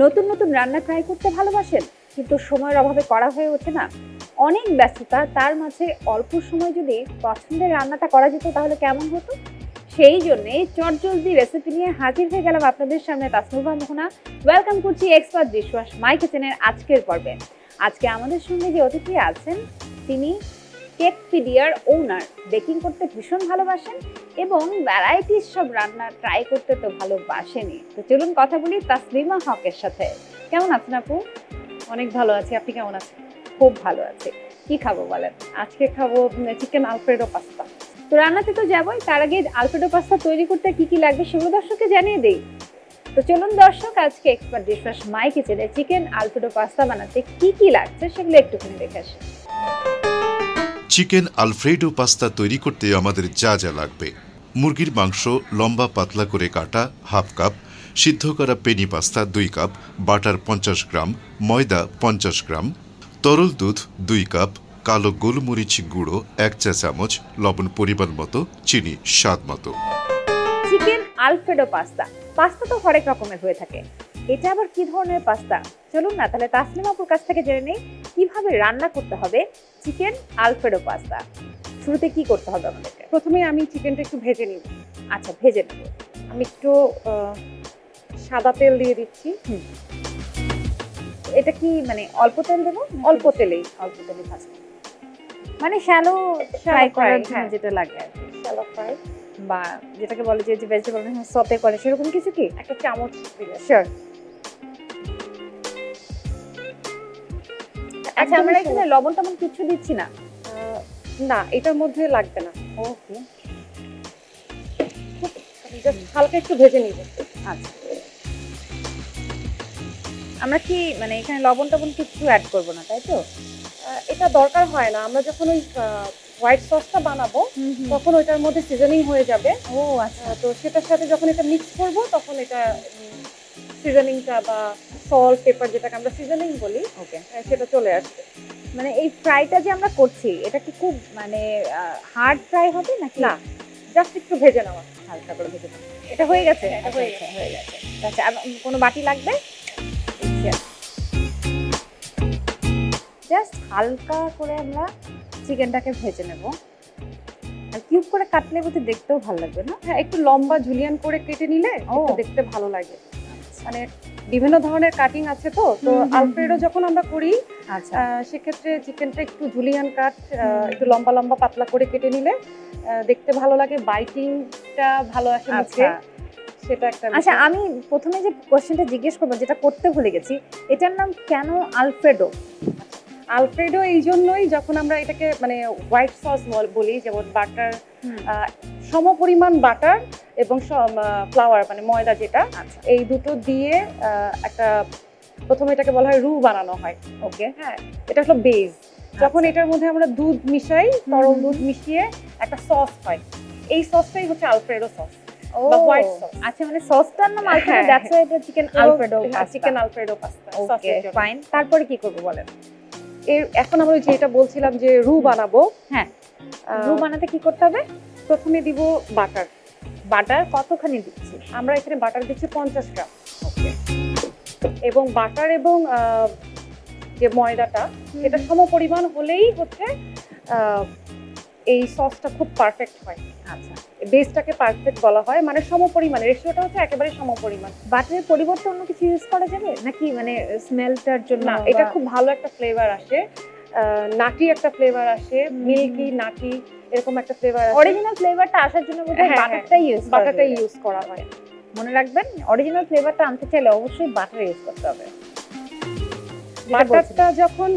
নতুন নতুন রান্না ট্রাই করতে ভালোবাসেন কিন্তু সময়ের অভাবে করা হয়ে ওঠে না? অনেক ব্যস্ততা, তার মাঝে অল্প সময় যদি পছন্দের রান্নাটা করা যেত তাহলে কেমন হতো? সেই জন্যে চটজলদি রেসিপি নিয়ে হাজির হয়ে গেলাম আপনাদের সামনে, তাসনুভা মোহনা। ওয়েলকাম করছি এক্সপার্ট ডিশওয়াশ মাই কিচেনের আজকের পর্বে। আজকে আমাদের সঙ্গে যে অতিথি আছেন তিনি কেকপিডিয়ার ওনার। বেকিং করতে ভীষণ ভালোবাসেন এবং ভ্যারাইটিস সব রান্না ট্রাই করতে তো ভালোবাসেনই। তো চলুন কথা বলি তাসলিমা হকের সাথে। কেমন আছেন আপু? অনেক ভালো আছি, আপনি কেমন আছেন? খুব ভালো আছে। কি খাবো বলেন? আজকে খাবো চিকেন আলফ্রেডো পাস্তা। তো রান্নাতে তো যাবোই, তার আগে আলফ্রেডো পাস্তা তৈরি করতে কি কি লাগবে সেগুলো দর্শককে জানিয়ে দেই। তো চলুন দর্শক, আজকে এক্সপার্ট ডিশওয়াশ মাই কিচেনে চিকেন আলফ্রেডো পাস্তা বানাতে কি কি লাগছে সেগুলো একটুখানি দেখে আসি। চিকেন আলফ্রেডো পাস্তা তৈরি করতে আমাদের যা যা লাগবে: মুরগির মাংস লম্বা পাতলা করে কাটা হাফ কাপ, সিদ্ধ করা পেনি পাস্তা 2 কাপ, বাটার 50 গ্রাম, ময়দা 50 গ্রাম, তরল দুধ 2 কাপ, কালো গোলমরিচ গুঁড়ো 1 চা চামচ, লবণ পরিমাণ মতো, চিনি স্বাদ মতো। চিকেন আলফ্রেডো পাস্তা, পাস্তা তো হরেক রকমের হয়ে থাকে, এটা আবার কি ধরনের পাস্তা? চলুন না তাহলে তাসলিমা আপুর কাছ থেকে জেনে নেই কিভাবে রান্না করতে হবে চিকেন আলফ্রেডো পাস্তা। শুরুতে কি করতে হবে আমাদেরকে? প্রথমে আমি চিকেনটা একটু ভেজে নিব। আচ্ছা, ভেজে নেব। আমি একটু সাদা তেল দিয়ে দিচ্ছি। এটা কি মানে অল্প তেল দেবো? অল্প তেলেই ভাজবো, মানে শ্যালো ফ্রাই করার জন্য হ্যাঁ। যেটা লাগে আর কি, শ্যালো ফ্রাই বা যেটাকে বলে যে ভেজিটেবল সতে করে সেরকম কিছু কি? একটা চামচ দিলে। শিওর। আচ্ছা, আমরা এখানে লবণ টবণ কিছু দিচ্ছি না? না, এটার মধ্যে লাগবে না। ওকে, জাস্ট হালকা একটু ভেজে নিব। আচ্ছা। আমরা কি মানে এখানে লবণ টবণ কিছু অ্যাড করব না, তাই তো? এটা দরকার হয় না, আমরা যখন ওই হোয়াইট সসটা বানাবো তখন ওইটার মধ্যে সিজনিং হয়ে যাবে। ও আচ্ছা। তো সেটার সাথে যখন এটা মিক্স করব তখন এটা সিজনিংটা বা সল্ট পেপার যেটাকে আমরা সিজনিং বলি, ওকে, সেটা চলে আসবে। মানে এই ফ্রাইটা যে আমরা করছি এটা কি খুব মানে হার্ড ফ্রাই হবে নাকি? না, জাস্ট একটু ভেজে নেওয়া, হালকা করে ভেজে নেওয়া। এটা হয়ে গেছে? এটা হয়ে গেছে। আচ্ছা, আর কোনো বাটি লাগবে? জাস্ট হালকা করে আমরা চিকেনটাকে ভেজে নেব। আর কিউব করে কাটলে বোধহয় দেখতেও ভালো লাগবে না? হ্যাঁ, একটু লম্বা জুলিয়ান করে কেটে নিলে একটু দেখতে ভালো লাগে। মানে বিভিন্ন ধরনের কাটিং আছে তো আলফ্রেডো যখন আমরা করি আচ্ছা, সেক্ষেত্রে চিকেনটা একটু জুলিয়ান কাট, একটু লম্বা লম্বা পাতলা করে কেটে নিলে দেখতে ভালো লাগে, বাইটিংটা ভালো আসে মুখে। সেটা একটা। আচ্ছা, আমি প্রথমে যে কোশ্চেনটা জিজ্ঞেস করবো যেটা করতে ভুলে গেছি, এটার নাম কেন আলফ্রেডো? আলফ্রেডো এই জন্যই, যখন আমরা এটাকে মানে হোয়াইট সস বলি, যেমন বাটার, সমপরিমাণ বাটার এবং ফ্লাওয়ার মানে ময়দা যেটা, এই দুটো দিয়ে একটা প্রথমে এটাকে বলা হয় রু বানানো হয়। ওকে, হ্যাঁ, এটা হলো বেস। যখন এটার মধ্যে আমরা দুধ মিশাই, তরল দুধ মিশিয়ে একটা সস হয়, এই সসটাই হচ্ছে আলফ্রেডো সস বা হোয়াইট সস। আচ্ছা, মানে সসটার নাম আলফ্রেডো, দ্যাটস হোয়াই এটা chicken Alfredo pasta. Chicken Alfredo pasta. Okay, fine. তারপরে কি করব বলেন? এখন আমরা যেটা বলছিলাম যে রু বানাবো। হ্যাঁ, রু বানাতে কি করতে হবে? প্রথমে দিব বাটার। বাটার কতখানি দিচ্ছি? আমরা এখানে বাটার দিচ্ছি 50 গ্রাম। ওকে, এবং বাটার এবং যে ময়দাটা এটা সমপরিমাণ হলেই হচ্ছে এই সসটা খুব পারফেক্ট হয়। আচ্ছা, বেসটাকে পারফেক্ট বলা হয়, মানে সমপরিমাণ, রেশিওটা হচ্ছে একেবারে সমপরিমাণ। বাটারের পরিবর্তে অন্য কিছু ইউজ করা যাবে নাকি? মানে স্মেলটার জন্য? না, এটা খুব ভালো একটা ফ্লেভার আসে, নাটি একটা ফ্লেভার আসে, মিল্কি নাটি এরকম একটা ফ্লেভার আসে। অরিজিনাল ফ্লেভারটা আসার জন্য বোধহয় বাটারটাই ইউজ করা হয়। মনে রাখবেন, অরিজিনাল ফ্লেভারটা আনতে চাইলে অবশ্যই বাটার ইউজ করতে হবে। বাটারটা যখন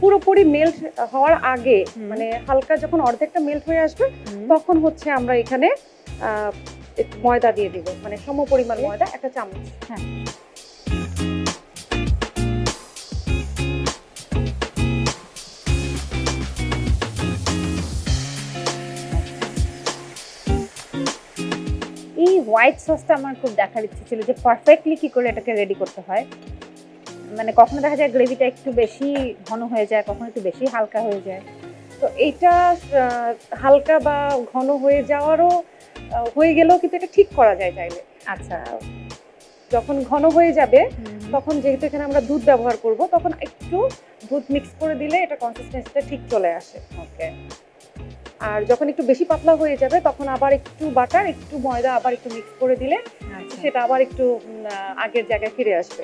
পুরোপুরি মেল্ট হওয়ার আগে, মানে হালকা যখন অর্ধেকটা মেল্ট হয়ে আসবে তখন হচ্ছে আমরা এখানে ময়দা দিয়ে দিব, মানে সমপরিমাণ ময়দা, একটা চামচ। হ্যাঁ, এই হোয়াইট সসটা আমার খুব দেখার ইচ্ছে ছিল যে পারফেক্টলি কি করে এটাকে রেডি করতে হয়। মানে কখনো দেখা যায় গ্রেভিটা একটু বেশি ঘন হয়ে যায়, কখনো একটু বেশি হালকা হয়ে যায়। তো এইটা হালকা বা ঘন হয়ে যাওয়ারও হয়ে গেলেও কিন্তু এটা ঠিক করা যায় চাইলে। আচ্ছা, যখন ঘন হয়ে যাবে তখন যেহেতু এখানে আমরা দুধ ব্যবহার করব তখন একটু দুধ মিক্স করে দিলে এটা কনসিস্টেন্সিটা ঠিক চলে আসে। ওকে। আর যখন একটু বেশি পাতলা হয়ে যাবে তখন আবার একটু বাটার একটু ময়দা আবার একটু মিক্স করে দিলে সেটা আবার একটু আগের জায়গায় ফিরে আসবে।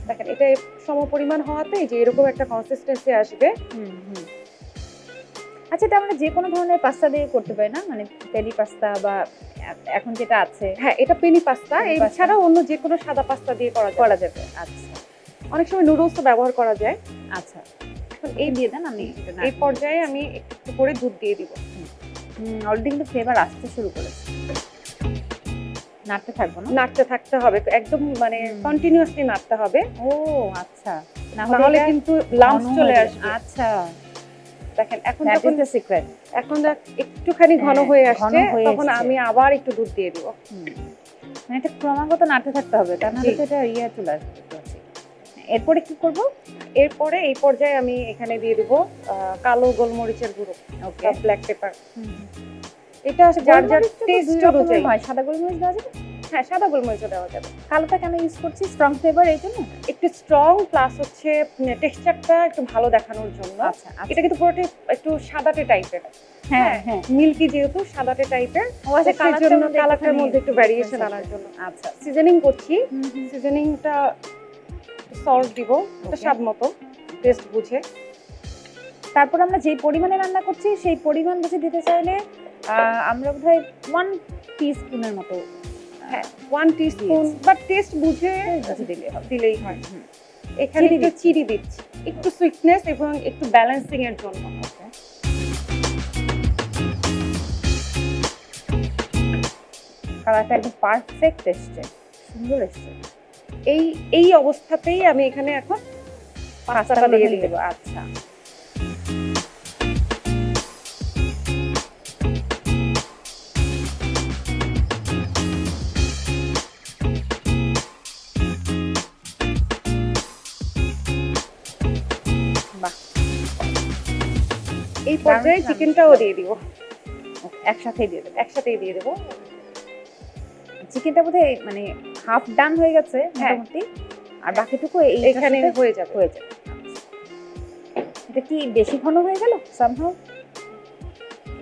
দেখেন এটা সমপরিমাণ হওয়াতে যে এরকম একটা কনসিস্টেন্সি আসবে। আচ্ছা, এটা আমরা যে কোনো ধরনের পাস্তা দিয়ে করতে পারি না, মানে পেনি পাস্তা বা এখন যেটা আছে? হ্যাঁ, এটা পেনি পাস্তা, এছাড়াও অন্য যে কোনো সাদা পাস্তা দিয়ে করা যাবে। আচ্ছা, অনেক সময় নুডলসও ব্যবহার করা যায়। আচ্ছা, এখন এই দিয়ে দেন, আমি এই পর্যায়ে আমি একটু করে দুধ দিয়ে দিব। অলরেডি কিন্তু ফ্লেভার আসতে শুরু করেছে। নাড়তে থাকবো না? নাড়তে থাকতে হবে, একদম মানে কন্টিনিউয়াসলি নাড়তে হবে। ও আচ্ছা, না হলে কিন্তু লাম্পস চলে আসবে। আচ্ছা, দেখেন এখন দ্যাট যখন ইজ দ্য সিক্রেট। এখন একটুখানি ঘন হয়ে আসছে তখন আমি আবার একটু দুধ দিয়ে দিব। মানে এটা ক্রমাগত নাড়তে থাকতে হবে, তা নাহলে তো এটা চলে আসবে। এরপরে কি করব? এরপরে এই পর্যায়ে আমি এখানে দিয়ে দিব কালো গোলমরিচের গুঁড়ো, ওকে, ব্ল্যাক পেপার। এটা যার যার টেস্ট অনুযায়ী হয়। সাদা গোলমরিচ দেওয়া যাবে? হ্যাঁ, সাদা গোলমরিচও দেওয়া যাবে। কালোটা কেন ইউজ করছি? স্ট্রং ফ্লেভার এই জন্য? একটু স্ট্রং প্লাস হচ্ছে টেক্সচারটা একটু ভালো দেখানোর জন্য। আচ্ছা, এটা কিন্তু পুরোটা একটু সাদাটে টাইপের। হ্যাঁ হ্যাঁ, মিল্কি যেহেতু সাদাটে টাইপের, কালারটার মধ্যে একটু ভ্যারিয়েশন আনার জন্য। আচ্ছা, সিজনিং করছি। সিজনিংটা সল্ট দিব স্বাদ মতো, টেস্ট বুঝে। তারপর আমরা যে পরিমাণে রান্না করছি সেই পরিমাণ বুঝে দিতে চাইলে আমরা বোধহয় 1 টিস্পুনের মতো, হ্যাঁ 1 টিস্পুন বা টেস্ট বুঝে দিলেই হয়। এখানে একটু চিনি দিচ্ছি, একটু সুইটনেস এবং একটু ব্যালেন্সিং এর জন্য। কালারটা একদম পারফেক্ট এসছে, সুন্দর এসছে। এই অবস্থাতেই আমি এখানে এখন পাস্তাটা দিয়ে দেব। আচ্ছা, এই পর্যায়ে চিকেনটাও দিয়ে দিব। একসাথেই দিয়ে দেব? একসাথেই দিয়ে দেব। চিকেনটা বোধহয় মানে হাফ ডান হয়ে গেছে মোটামুটি, আর বাকিটুকু এখানে হয়ে যাবে। এটা কি বেশি ঘন হয়ে গেল? সামহাউ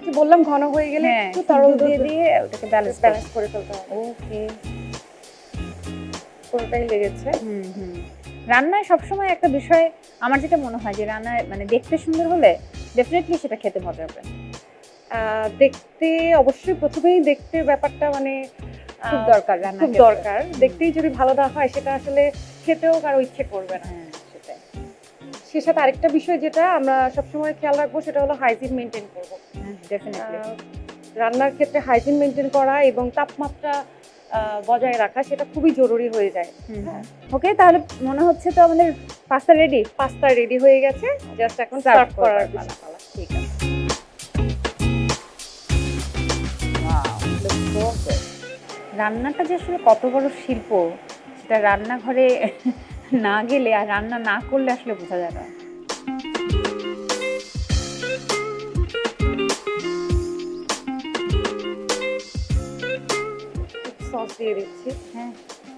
কি বললাম, ঘন হয়ে গেলে একটু তরল দিয়ে ওটাকে ব্যালেন্স করে ফেলতে হবে। ওকে, পুরোটাই লেগেছে। রান্নায় সবসময় একটা বিষয় আমার যেটা মনে হয় যে রান্নায় মানে দেখতে সুন্দর হলে ডেফিনেটলি সেটা খেতে মজা হবে। দেখতে অবশ্যই প্রথমেই দেখতে ব্যাপারটা মানে খুব দরকার, রান্না খুব দরকার। দেখতেই যদি ভালো না হয় সেটা আসলে খেতেও কারো ইচ্ছে করবে না। সেটাই। সে সাথে আরেকটা বিষয় যেটা আমরা সবসময় খেয়াল রাখবো সেটা হলো হাইজিন মেনটেন করবো। ডেফিনেটলি রান্নার ক্ষেত্রে হাইজিন মেনটেন করা এবং তাপমাত্রা বজায় রাখা সেটা খুবই জরুরি হয়ে যায়। ওকে, তাহলে মনে হচ্ছে তো আমাদের পাস্তা রেডি। পাস্তা রেডি হয়ে গেছে, জাস্ট এখন সার্ভ করার পালা। ঠিক আছে। রান্নাটা যে আসলে কত বড় শিল্প সেটা রান্নাঘরে না গেলে আর রান্না না করলে আসলে বোঝা যায় না। সস দিয়ে দিচ্ছি। হ্যাঁ,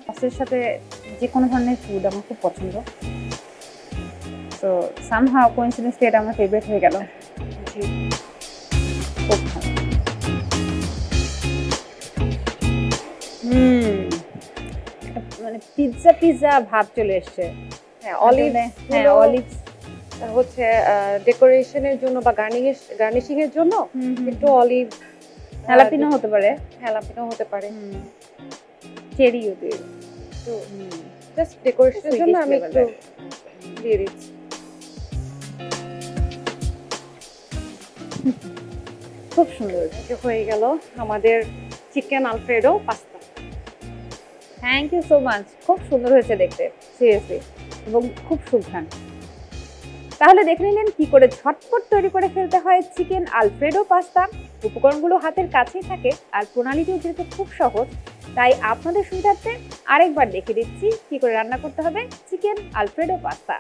সসের সাথে যে কোনো ধরনের ফুড আমার খুব পছন্দ। তো সামহাউ কোইন্সিডেন্সলি এটা আমার ফেভারিট হয়ে গেল। খুব ভালো। মানে পিৎজা ভাব চলে এসছে। হ্যাঁ, অলিভস হচ্ছে ডেকোরেশনের জন্য বা গার্নিশিং এর জন্য একটু অলিভ, হ্যালাপিনো হতে পারে, চেরিও দিয়ে একটু জাস্ট ডেকোরেশনের জন্য আমি একটু দিয়ে দিচ্ছি। খুব সুন্দর হয়ে গেল আমাদের chicken Alfredo pasta. Thank you so much. খুব সুন্দর হয়েছে দেখতে, সিরিয়াসলি, এবং খুব সুঘ্রাণ। তাহলে দেখে নিলেন কি করে ঝটপট তৈরি করে ফেলতে হয় চিকেন আলফ্রেডো পাস্তা। উপকরণগুলো হাতের কাছেই থাকে আর প্রণালীটিও যেহেতু খুব সহজ, তাই আপনাদের সুবিধার্থে আরেকবার দেখে দিচ্ছি কি করে রান্না করতে হবে চিকেন আলফ্রেডো পাস্তা।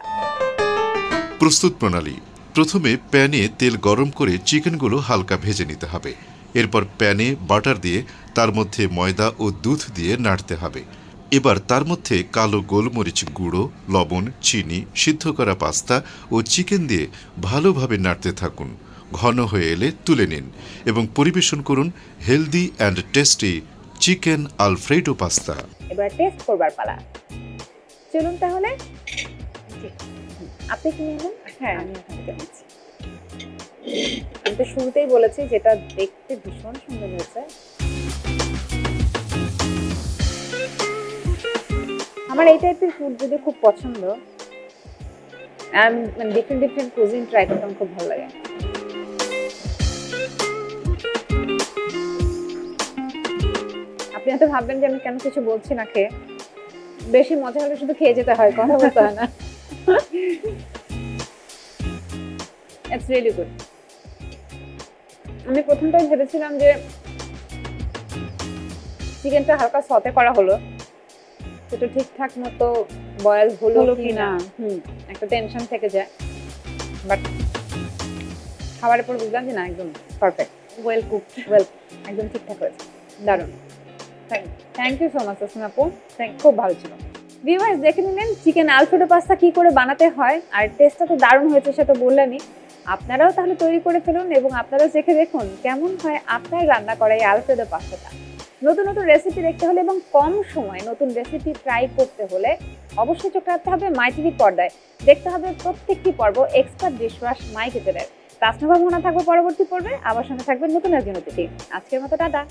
প্রস্তুত প্রণালী: প্রথমে প্যানে তেল গরম করে চিকেনগুলো হালকা ভেজে নিতে হবে। এরপর প্যানে বাটার দিয়ে তার মধ্যে ময়দা ও দুধ দিয়ে নাড়তে হবে। এবার তার মধ্যে কালো গোলমরিচ গুঁড়ো, লবণ, চিনি, সিদ্ধ করা পাস্তা ও চিকেন দিয়ে ভালোভাবে নাড়তে থাকুন। ঘন হয়ে এলে তুলে নিন এবং পরিবেশন করুন healthy and tasty chicken Alfredo pasta. এবার টেস্ট করবার পালা। চলুন তাহলে। আপনি কি নেবেন? হ্যাঁ, আমি এখান থেকে নিচ্ছি। আমি তো শুরুতেই বলেছি যেটা দেখতে ভীষণ সুন্দর হয়েছে। আমার এই টাইপের ফুড যদি খুব পছন্দ, মানে ডিফারেন্ট কুজিন ট্রাই করতে আমার খুব ভালো লাগে। আপনি হয়তো ভাববেন যে আমি কেন কিছু বলছি না খেয়ে। বেশি মজা হলে শুধু খেয়ে যেতে হয়, কথা বলতে হয় না। It's really good. আমি প্রথমটাই ভেবেছিলাম যে চিকেনটা হালকা সতে করা হলো, সেটা ঠিকঠাক মতো বয়েল হলো কিনা একটা টেনশন থেকে যায়, বাট খাবারের পর বুঝলাম যে না, একদম পারফেক্ট, ওয়েল কুক, একদম ঠিকঠাক হয়েছে। দারুণ, thank you so much Asmin আপু, খুব ভালো ছিল। ভিউয়ার্স, দেখে নিলেন চিকেন আলফ্রেডো পাস্তা কি করে বানাতে হয়, আর টেস্টটা তো দারুণ হয়েছে, সেটা বললেনই। আপনারাও তাহলে তৈরি করে ফেলুন এবং আপনারাও চেখে দেখুন কেমন হয় আপনার রান্না করা এই আলফ্রেডো পাস্তাটা। নতুন নতুন রেসিপি দেখতে হলে এবং কম সময়ে নতুন রেসিপি ট্রাই করতে হলে অবশ্যই চোখ রাখতে হবে মাই টিভি পর্দায়। দেখতে হবে প্রত্যেকটি পর্ব এক্সপার্ট ডিশওয়াশ মাই কিচেনের। তাসনভা মনে থাকবে পরবর্তী পর্বে, আবার সঙ্গে থাকবেন নতুন একজন অতিথি। আজকের মতো টাটা।